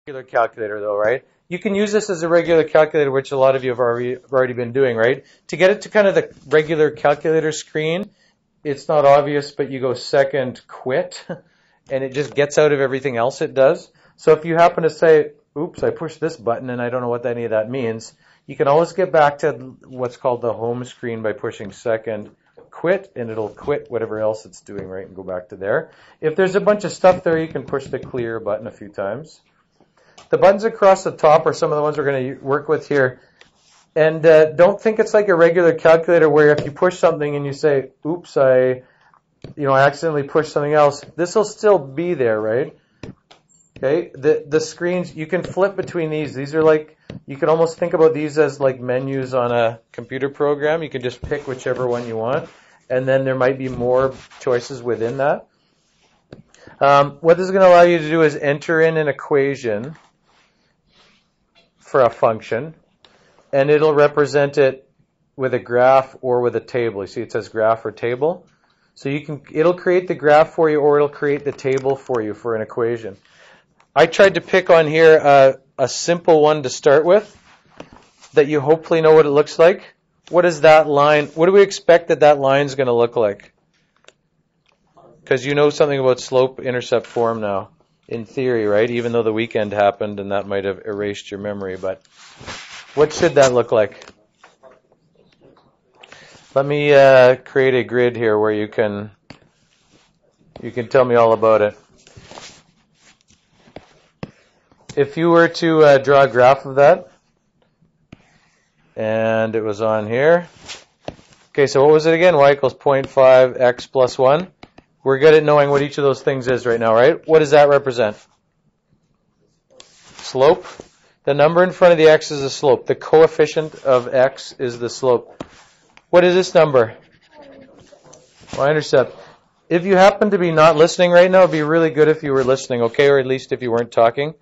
regular calculator though, right? You can use this as a regular calculator, which a lot of you have already been doing, right? To get it to kind of the regular calculator screen, it's not obvious, but you go second quit, and it just gets out of everything else it does. So if you happen to say, oops, I pushed this button and I don't know what any of that means, you can always get back to what's called the home screen by pushing second quit, and it'll quit whatever else it's doing, right, and go back to there. If there's a bunch of stuff there, you can push the clear button a few times. The buttons across the top are some of the ones we're going to work with here. And don't think it's like a regular calculator where if you push something and you say, oops, I accidentally pushed something else, this will still be there, right? Okay, the screens, you can flip between these. These are like, you can almost think about these as like menus on a computer program. You can just pick whichever one you want, and then there might be more choices within that. What this is going to allow you to do is enter in an equation for a function, and it'll represent it with a graph or with a table. You see it says graph or table. So it'll create the graph for you, or it'll create the table for you for an equation. I tried to pick on here a simple one to start with that you hopefully know what it looks like. What is that line? What do we expect that line's going to look like? Because you know something about slope-intercept form now, in theory, right? Even though the weekend happened and that might have erased your memory. But what should that look like? Let me create a grid here where you can tell me all about it. If you were to draw a graph of that, and it was on here. Okay, so what was it again? Y equals 0.5 x plus 1. We're good at knowing what each of those things is right now, right? What does that represent? Slope. The number in front of the x is the slope. The coefficient of x is the slope. What is this number? Y-intercept. If you happen to be not listening right now, it would be really good if you were listening, okay? Or at least if you weren't talking.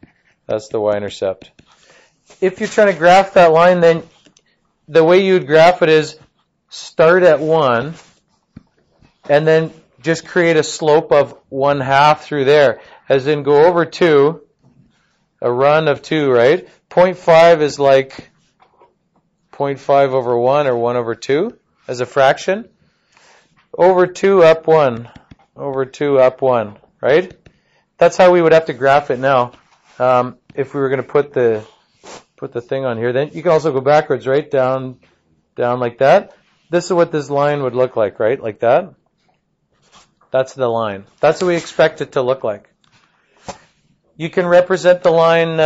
That's the y-intercept. If you're trying to graph that line, then the way you'd graph it is start at 1 and then just create a slope of 1/2 through there. As in go over 2, a run of 2, right? 0.5 is like 0.5 over 1 or 1 over 2 as a fraction. Over 2 up 1. Over 2 up 1, right? That's how we would have to graph it now. If we were going to put the thing on here, then you can also go backwards, right? Down like that. This is what this line would look like, right? Like that. That's the line. That's what we expect it to look like. You can represent the line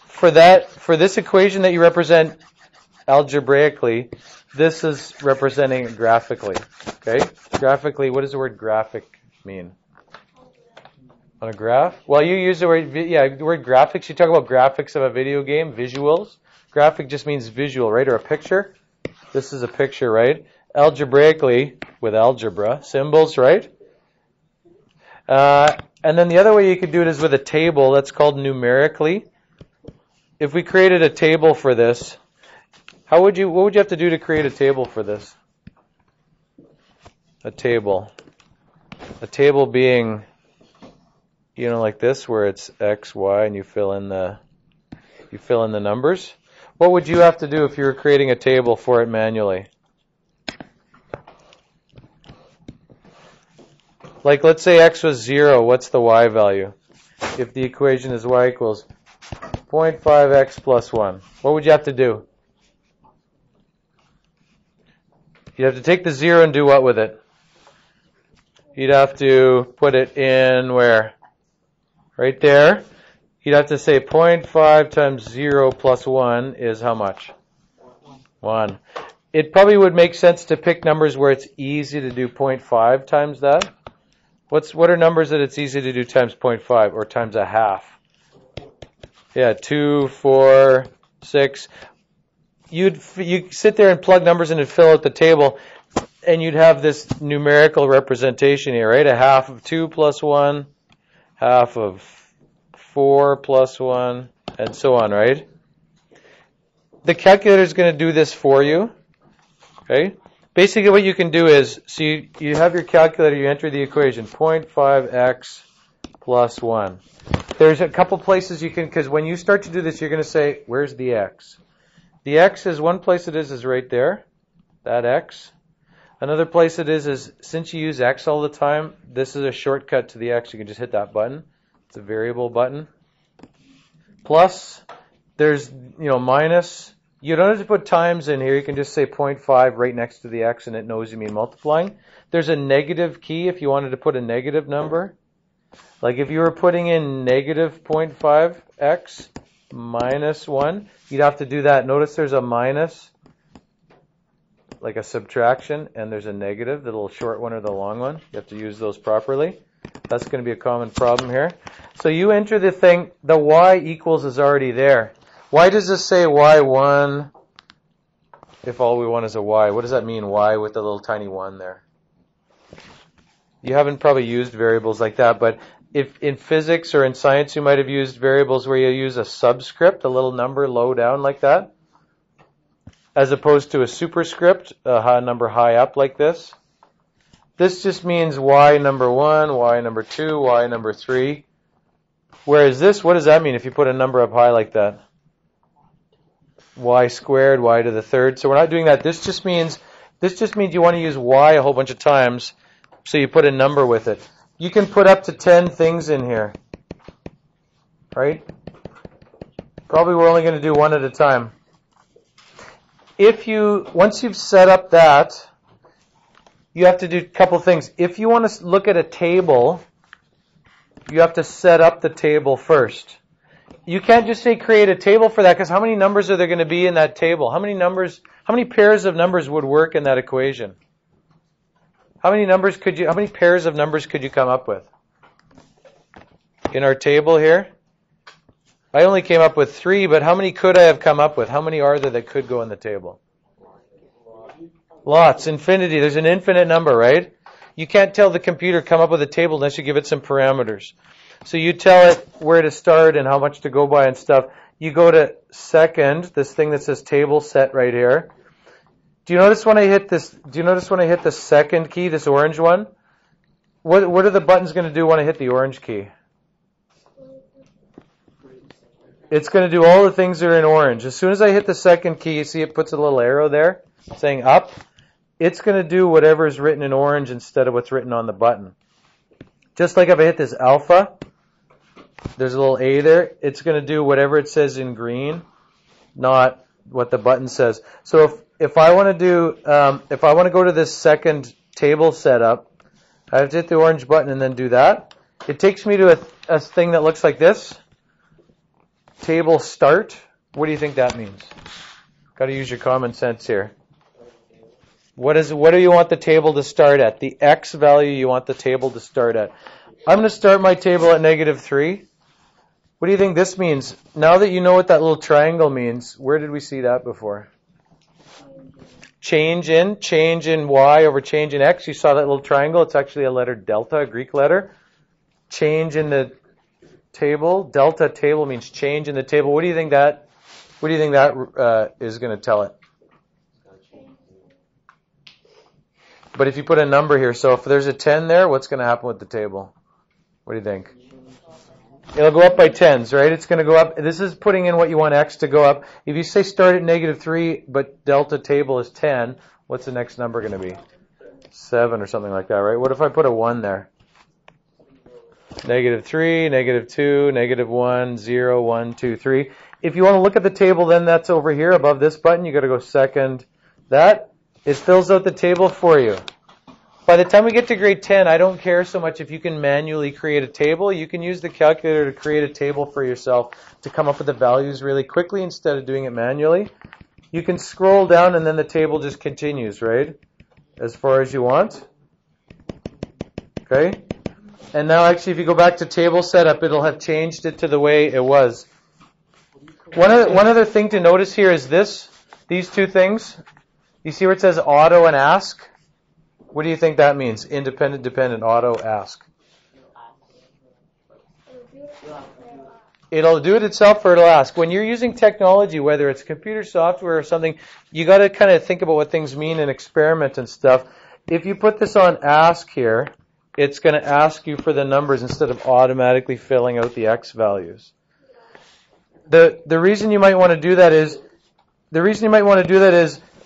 for this equation that you represent algebraically. This is representing it graphically. Okay? Graphically, what does the word graphic mean? On a graph? Well, you use the word, the word graphics. You talk about graphics of a video game, visuals. Graphic just means visual, right? Or a picture. This is a picture, right? Algebraically, with algebra, symbols, right? And then the other way you could do it is with a table. That's called numerically. If we created a table for this, what would you have to do to create a table for this? A table. A table being, like this, where it's X, Y, and you fill in the numbers. What would you have to do if you were creating a table for it manually? Like, let's say X was 0. What's the Y value? If the equation is Y equals 0.5x plus 1. What would you have to do? You'd have to take the 0 and do what with it? You'd have to put it in where? Right there. You'd have to say 0.5 times 0 plus 1 is how much? 1. It probably would make sense to pick numbers where it's easy to do 0.5 times that. What are numbers that it's easy to do times 0.5 or times a half? Yeah, 2, 4, 6. You'd sit there and plug numbers in and fill out the table, and you'd have this numerical representation here, right? A half of 2 plus 1, half of 4 plus 1, and so on, right? The calculator is going to do this for you, okay? Basically what you can do is, so you have your calculator, you enter the equation, 0.5x plus 1. There's a couple places you can, because when you start to do this, you're going to say, where's the x? The x is one place it is right there, that x. Another place it is since you use x all the time, this is a shortcut to the x. You can just hit that button. It's a variable button. Plus, there's, minus. You don't have to put times in here. You can just say 0.5 right next to the x, and it knows you mean multiplying. There's a negative key if you wanted to put a negative number. Like if you were putting in negative 0.5x minus 1, you'd have to do that. Notice there's a minus, like a subtraction, and there's a negative, the little short one or the long one. You have to use those properly. That's going to be a common problem here. So you enter the thing, the y equals is already there. Why does this say y1 if all we want is a y? What does that mean, y with the little tiny 1 there? You haven't probably used variables like that, but if in physics or in science you might have used variables where you use a subscript, a little number low down like that, as opposed to a superscript, a number high up like this. This just means y number 1, y number 2, y number 3. Whereas this, what does that mean if you put a number up high like that? Y squared, y to the third. So we're not doing that. This just means you want to use y a whole bunch of times, so you put a number with it. You can put up to 10 things in here, right? Probably we're only going to do one at a time. Once you've set up that, you have to do a couple things. If you want to look at a table, you have to set up the table first. You can't just say create a table for that, because how many numbers are there going to be in that table? How many pairs of numbers would work in that equation? How many pairs of numbers could you come up with? In our table here? I only came up with 3, but how many could I have come up with? How many are there that could go in the table? Lots, infinity. There's an infinite number, right? You can't tell the computer come up with a table unless you give it some parameters. So you tell it where to start and how much to go by and stuff. You go to second, this thing that says table set right here. Do you notice when I hit this? Do you notice when I hit the second key, this orange one? What are the buttons going to do when I hit the orange key? It's going to do all the things that are in orange. As soon as I hit the second key, you see it puts a little arrow there saying up. It's going to do whatever is written in orange instead of what's written on the button. Just like if I hit this alpha, there's a little A there. It's going to do whatever it says in green, not what the button says. So if I want to go to this second table setup, I have to hit the orange button and then do that. It takes me to a thing that looks like this. Table start. What do you think that means? Got to use your common sense here. What do you want the table to start at? The x value you want the table to start at. I'm going to start my table at -3. What do you think this means? Now that you know what that little triangle means, where did we see that before? Change in y over change in x. You saw that little triangle. It's actually a letter delta, a Greek letter. Change in the table. Delta table means change in the table. What do you think that is going to tell it? But if you put a number here, so if there's a 10 there, what's going to happen with the table? What do you think? It'll go up by 10s, right? It's going to go up. This is putting in what you want x to go up. If you say start at -3, but delta table is 10, what's the next number going to be? 7 or something like that, right? What if I put a 1 there? -3, -2, -1, 0, 1, 2, 3. If you want to look at the table, then that's over here above this button. You got to go second. It fills out the table for you. By the time we get to grade 10, I don't care so much if you can manually create a table. You can use the calculator to create a table for yourself to come up with the values really quickly instead of doing it manually. You can scroll down and then the table just continues, right? As far as you want. Okay? And now actually if you go back to table setup, it'll have changed it to the way it was. One other thing to notice here is these two things. You see where it says auto and ask? What do you think that means? Independent, dependent, auto, ask. It'll do it itself or it'll ask. When you're using technology, whether it's computer software or something, you got to kind of think about what things mean and experiment and stuff. If you put this on ask here, it's going to ask you for the numbers instead of automatically filling out the x values. The reason you might want to do that is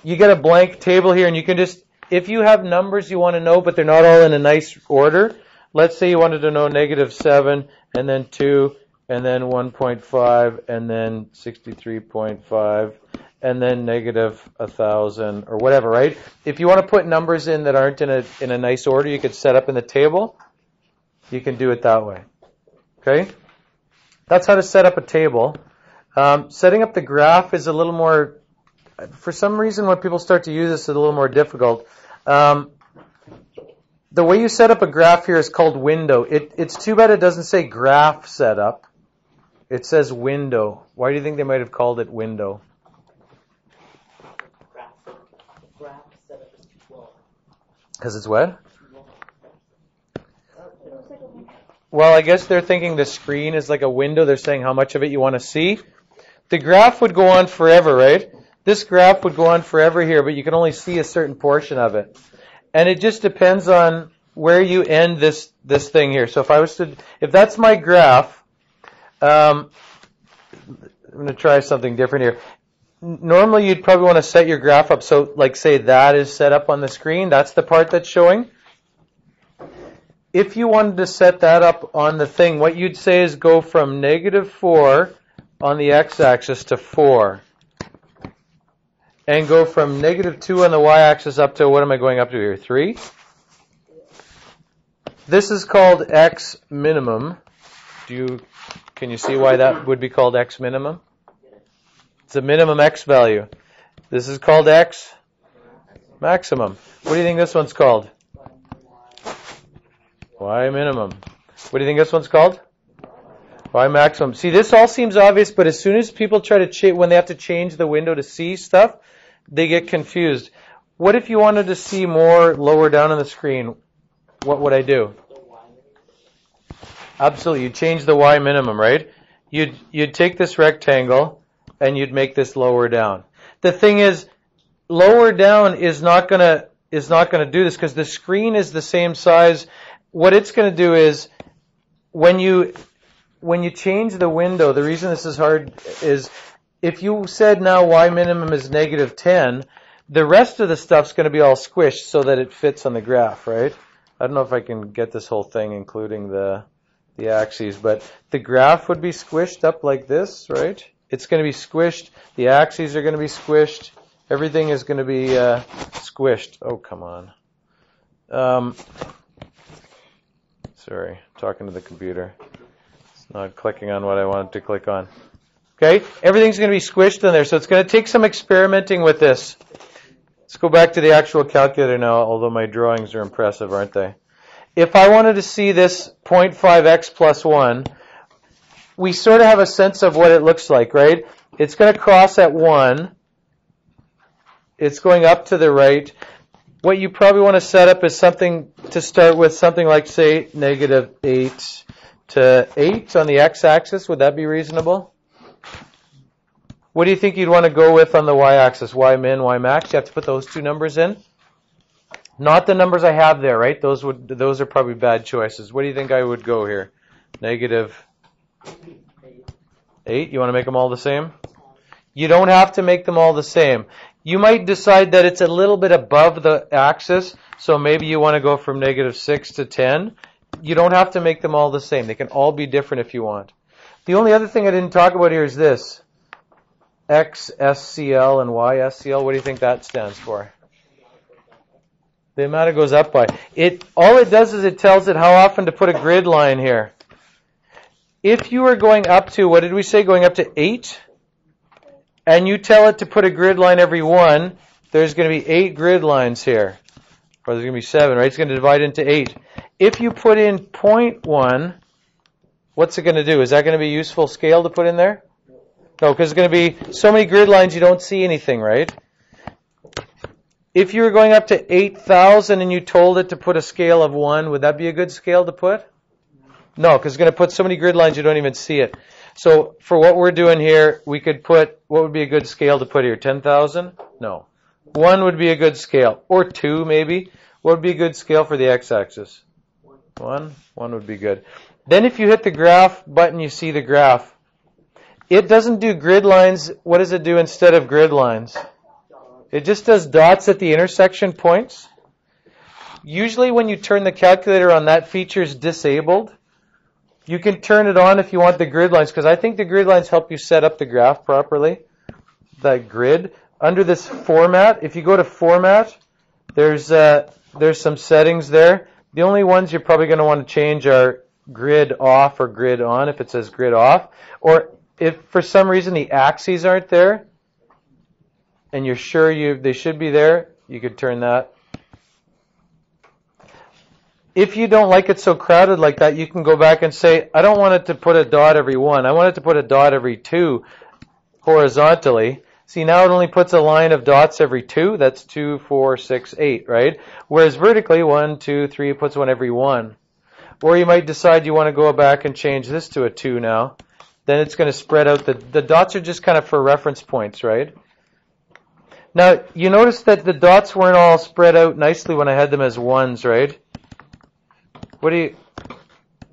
you get a blank table here, and you can just, if you have numbers you want to know but they're not all in a nice order, let's say you wanted to know -7 and then 2 and then 1.5 and then 63.5 and then -1,000 or whatever, right? If you want to put numbers in that aren't in a nice order, you could set up in the table. You can do it that way. Okay? That's how to set up a table. Setting up the graph is a little more, for some reason when people start to use this, it's a little more difficult. The way you set up a graph here is called window. It's too bad it doesn't say graph setup. It says window. Why do you think they might have called it window? Graph setup is too long. Because it's what? Well, I guess they're thinking the screen is like a window. They're saying how much of it you want to see. The graph would go on forever, right? This graph would go on forever here, but you can only see a certain portion of it. And it just depends on where you end this thing here. So if that's my graph, I'm going to try something different here. Normally you'd probably want to set your graph up so, like, say that is set up on the screen. That's the part that's showing. If you wanted to set that up on the thing, what you'd say is go from -4 on the x-axis to 4. And go from -2 on the y-axis up to, what am I going up to here, 3? This is called x minimum. Can you see why that would be called x minimum? It's a minimum x value. This is called x maximum. What do you think this one's called? Y minimum. What do you think this one's called? Y maximum. See, this all seems obvious, but as soon as people try to when they have to change the window to see stuff, they get confused. What if you wanted to see more lower down on the screen? What would I do? Absolutely. You'd change the Y minimum, right? You'd take this rectangle and you'd make this lower down. The thing is, lower down is not gonna do this because the screen is the same size. What it's going to do is when you change the window, the reason this is hard is if you said now Y minimum is -10, the rest of the stuff's going to be all squished so that it fits on the graph, right? I don't know if I can get this whole thing, including the axes, but the graph would be squished up like this, right? It's going to be squished. The axes are going to be squished. Everything is going to be squished. Oh, come on. Sorry, talking to the computer. It's not clicking on what I wanted to click on. Okay, everything's going to be squished in there, so it's going to take some experimenting with this. Let's go back to the actual calculator now, although my drawings are impressive, aren't they? If I wanted to see this 0.5x plus 1, we sort of have a sense of what it looks like, right? It's going to cross at 1. It's going up to the right. What you probably want to set up is something to start with, something like, say, -8 to 8 on the x-axis. Would that be reasonable? What do you think you'd want to go with on the y-axis? Y min, Y max? You have to put those two numbers in. Not the numbers I have there, right? Those are probably bad choices. What do you think I would go here? -8. You want to make them all the same? You don't have to make them all the same. You might decide that it's a little bit above the axis, so maybe you want to go from -6 to 10. You don't have to make them all the same. They can all be different if you want. The only other thing I didn't talk about here is this. X SCL and Y SCL. What do you think that stands for? The amount it goes up by. All it does is it tells it how often to put a grid line here. If you are going up to, what did we say, going up to 8? And you tell it to put a grid line every 1, there's going to be 8 grid lines here. Or there's going to be 7, right? It's going to divide into 8. If you put in 0.1, what's it going to do? Is that going to be a useful scale to put in there? No, because it's going to be so many grid lines you don't see anything, right? If you were going up to 8,000 and you told it to put a scale of 1, would that be a good scale to put? No, because it's going to put so many grid lines you don't even see it. So for what we're doing here, we could put, what would be a good scale to put here? 10,000? No. 1 would be a good scale. Or 2 maybe. What would be a good scale for the x-axis? 1 would be good. Then if you hit the graph button, you see the graph. It doesn't do grid lines. What does it do instead of grid lines? It just does dots at the intersection points. Usually when you turn the calculator on, that feature is disabled. You can turn it on if you want the grid lines, because I think the grid lines help you set up the graph properly. That grid. Under this format, if you go to format, there's some settings there. The only ones you're probably going to want to change are grid off or grid on if it says grid off. Or if for some reason the axes aren't there and you're sure they should be there, you could turn that. If you don't like it so crowded like that, you can go back and say, I don't want it to put a dot every 1. I want it to put a dot every 2 horizontally. See, now it only puts a line of dots every 2. That's 2, 4, 6, 8, right? Whereas vertically, 1, 2, 3, it puts one every 1. Or you might decide you want to go back and change this to a 2 now. Then it's going to spread out. The dots are just kind of for reference points, right? Now, you notice that the dots weren't all spread out nicely when I had them as 1s, right? What do you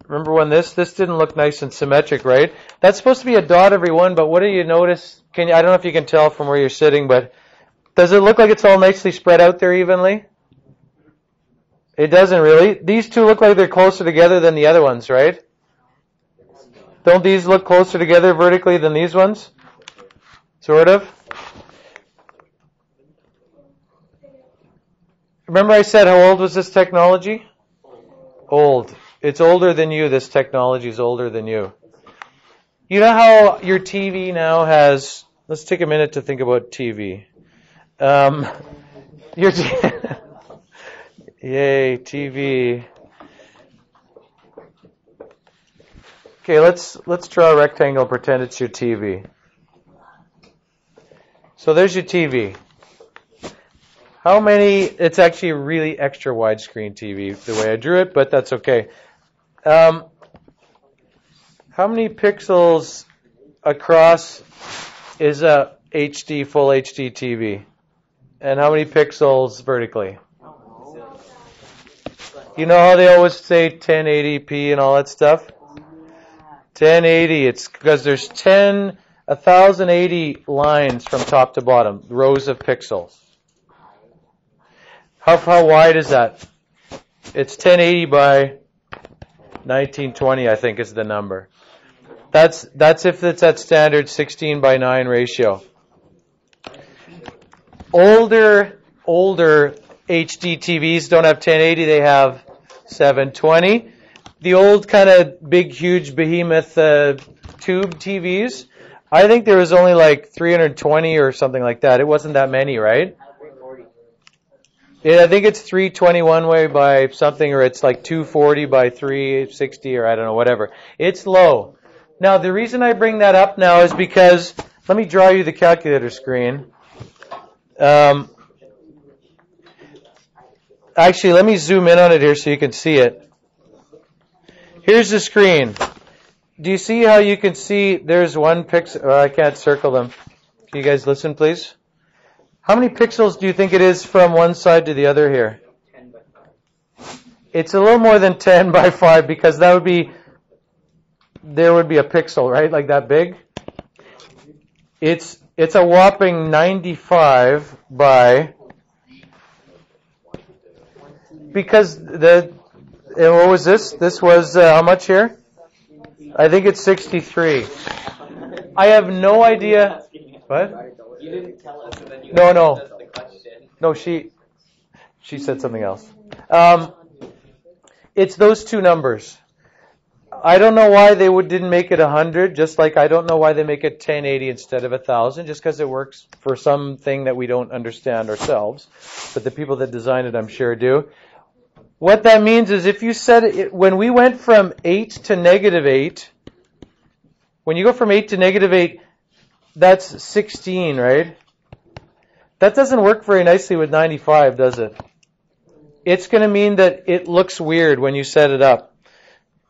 remember when this didn't look nice and symmetric, right? That's supposed to be a dot every 1, but what do you notice? I don't know if you can tell from where you're sitting, but does it look like it's all nicely spread out there evenly? It doesn't really. These two look like they're closer together than the other ones, right? Don't these look closer together vertically than these ones? Sort of. Remember I said how old was this technology? Old. It's older than you. This technology is older than you. You know how your TV now has... Let's take a minute to think about TV. Yay, TV. Okay, let's draw a rectangle, pretend it's your TV. So there's your TV. How many, it's actually a really extra widescreen TV, the way I drew it, but that's okay. How many pixels across is a HD, full HD TV? And how many pixels vertically? You know how they always say 1080p and all that stuff? 1080, it's because there's 1080 lines from top to bottom, rows of pixels. How wide is that? It's 1080 by 1920, I think is the number. That's if it's at standard 16 by 9 ratio. Older HD TVs don't have 1080, they have 720. The old kind of big, huge behemoth tube TVs, I think there was only like 320 or something like that. It wasn't that many, right? Yeah, I think it's 321 way by something, or it's like 240 by 360, or I don't know, whatever. It's low. Now, the reason I bring that up now is because, let me draw you the calculator screen. Actually, let me zoom in on it here so you can see it. Here's the screen. Do you see how you can see there's one pixel? Oh, I can't circle them. Can you guys listen, please? How many pixels do you think it is from one side to the other here? 10 by 5. It's a little more than 10 by 5 because there would be a pixel, right? Like that big. It's a whopping 95 by, because what was this? This was how much here? I think it's 63. I have no idea. What? You didn't tell us, and then you No. asked us the question. No, she said something else. It's those two numbers. I don't know why they didn't make it 100, just like I don't know why they make it 1080 instead of 1000, just because it works for something that we don't understand ourselves. But the people that designed it, I'm sure, do. What that means is if you set it, when we went from 8 to -8, when you go from 8 to -8, that's 16, right? That doesn't work very nicely with 95, does it? It's going to mean that it looks weird when you set it up.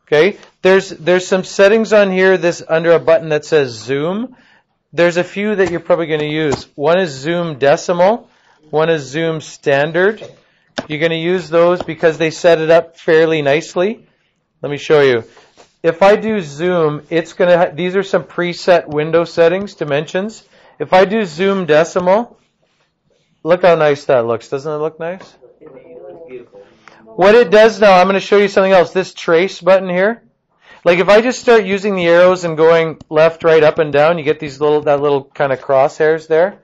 Okay? There's some settings on here under a button that says zoom. There's a few that you're probably going to use. One is zoom decimal. One is zoom standard. You're going to use those because they set it up fairly nicely. Let me show you. If I do zoom, it's going to, these are some preset window settings, dimensions. If I do zoom decimal, look how nice that looks. Doesn't it look nice? What it does now, I'm going to show you something else. This trace button here. Like if I just start using the arrows and going left, right, up, and down, you get these that little kind of crosshairs there.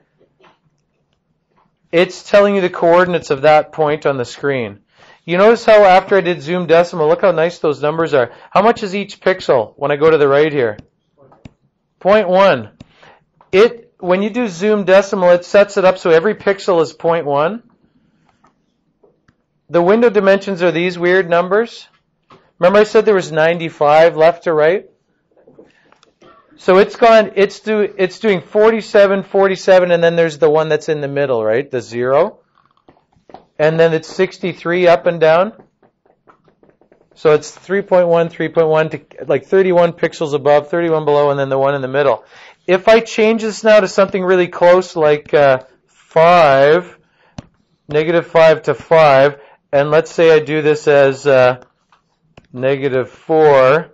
It's telling you the coordinates of that point on the screen. You notice how after I did zoom decimal, look how nice those numbers are. How much is each pixel when I go to the right here? 0.1. When you do zoom decimal, it sets it up so every pixel is 0.1. The window dimensions are these weird numbers. Remember I said there was 95 left to right? So it's doing 47, 47, and then there's the one that's in the middle, right? The 0. And then it's 63 up and down. So it's 3.1, 3.1 to like 31 pixels above, 31 below, and then the one in the middle. If I change this now to something really close like 5, -5 to 5, and let's say I do this as -4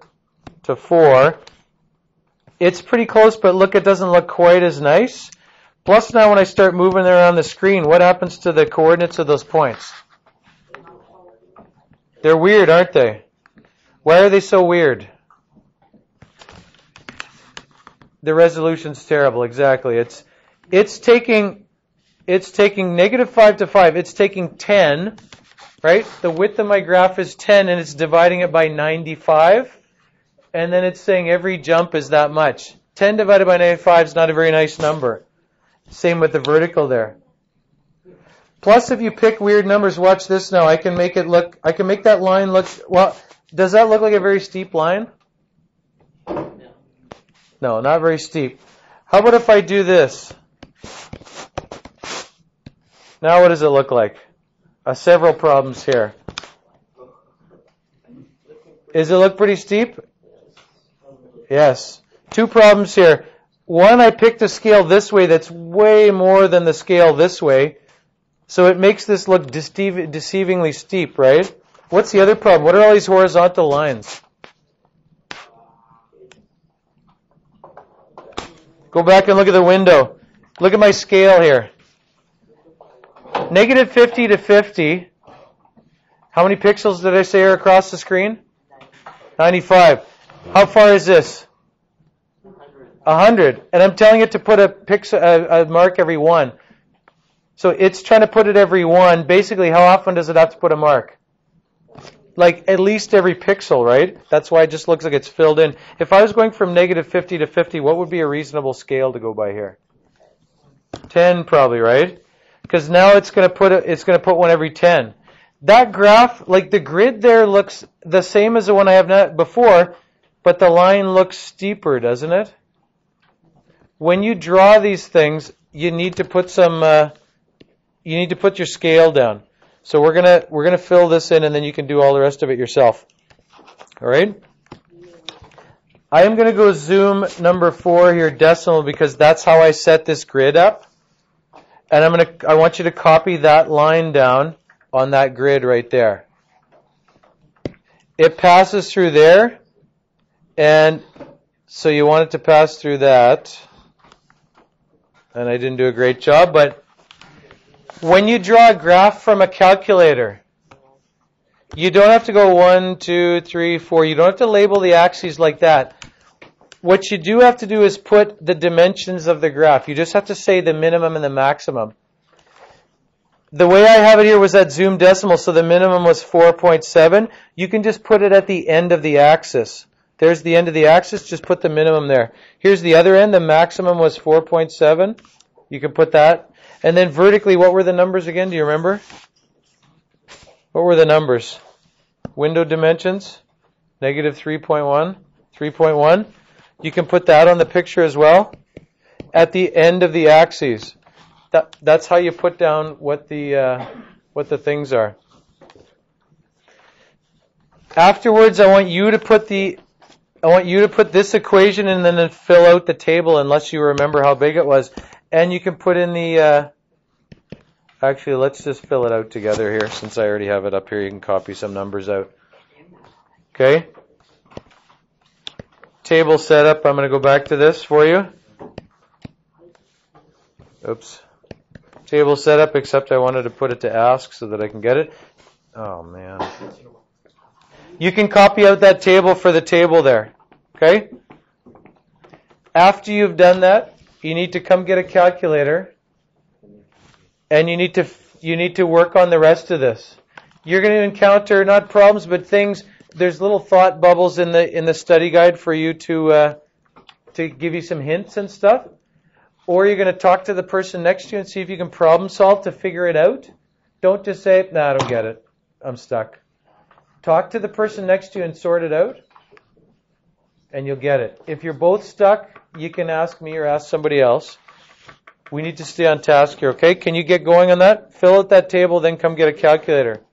to 4, it's pretty close, but look, it doesn't look quite as nice. Plus now when I start moving around the screen, what happens to the coordinates of those points? They're weird, aren't they? Why are they so weird? The resolution's terrible, exactly. It's taking -5 to 5. It's taking 10, right? The width of my graph is 10, and it's dividing it by 95. And then it's saying every jump is that much. 10 divided by 95 is not a very nice number. Same with the vertical there. Plus, if you pick weird numbers, watch this now. I can make that line look, well, does that look like a very steep line? No, not very steep. How about if I do this? Now what does it look like? Several problems here. Does it look pretty steep? Yes. 2 problems here. One, I picked a scale this way that's way more than the scale this way. So it makes this look deceivingly steep, right? What's the other problem? What are all these horizontal lines? Go back and look at the window. Look at my scale here. -50 to 50. How many pixels did I say are across the screen? 95. How far is this? 100. And I'm telling it to put a mark every 1. So it's trying to put it every 1. Basically, how often does it have to put a mark? Like at least every pixel, right? That's why it just looks like it's filled in. If I was going from -50 to 50, what would be a reasonable scale to go by here? 10 probably, right? Because now it's going to put one every 10. That graph, like the grid there looks the same as the one I have before, but the line looks steeper, doesn't it? When you draw these things, you need to put your scale down. So we're gonna fill this in, and then you can do all the rest of it yourself. All right. I am gonna go zoom number 4 here, decimal, because that's how I set this grid up. And I want you to copy that line down on that grid right there. It passes through there, and so you want it to pass through that. And I didn't do a great job, but when you draw a graph from a calculator, you don't have to go 1, 2, 3, 4. You don't have to label the axes like that. What you do have to do is put the dimensions of the graph. You just have to say the minimum and the maximum. The way I have it here was that zoom decimal, so the minimum was 4.7. You can just put it at the end of the axis. There's the end of the axis, just put the minimum there. Here's the other end, the maximum was 4.7. You can put that. And then vertically, what were the numbers again? Do you remember? What were the numbers? Window dimensions, -3.1, 3.1. You can put that on the picture as well. At the end of the axes. That's how you put down what the things are. Afterwards, I want you to put this equation and then fill out the table unless you remember how big it was. And you can put in the, actually let's just fill it out together here since I already have it up here. You can copy some numbers out. Okay. Table setup, I'm going to go back to this for you. Oops. Table setup, except I wanted to put it to ask so that I can get it. Oh, man. You can copy out that table for the table there. Okay? After you've done that, you need to come get a calculator, and you need to work on the rest of this. You're going to encounter not problems, but things. There's little thought bubbles in the study guide for you to give you some hints and stuff. Or you're going to talk to the person next to you and see if you can problem solve to figure it out. Don't just say, "Nah, I don't get it. I'm stuck." Talk to the person next to you and sort it out, and you'll get it. If you're both stuck, you can ask me or ask somebody else. We need to stay on task here, okay? Can you get going on that? Fill out that table, then come get a calculator.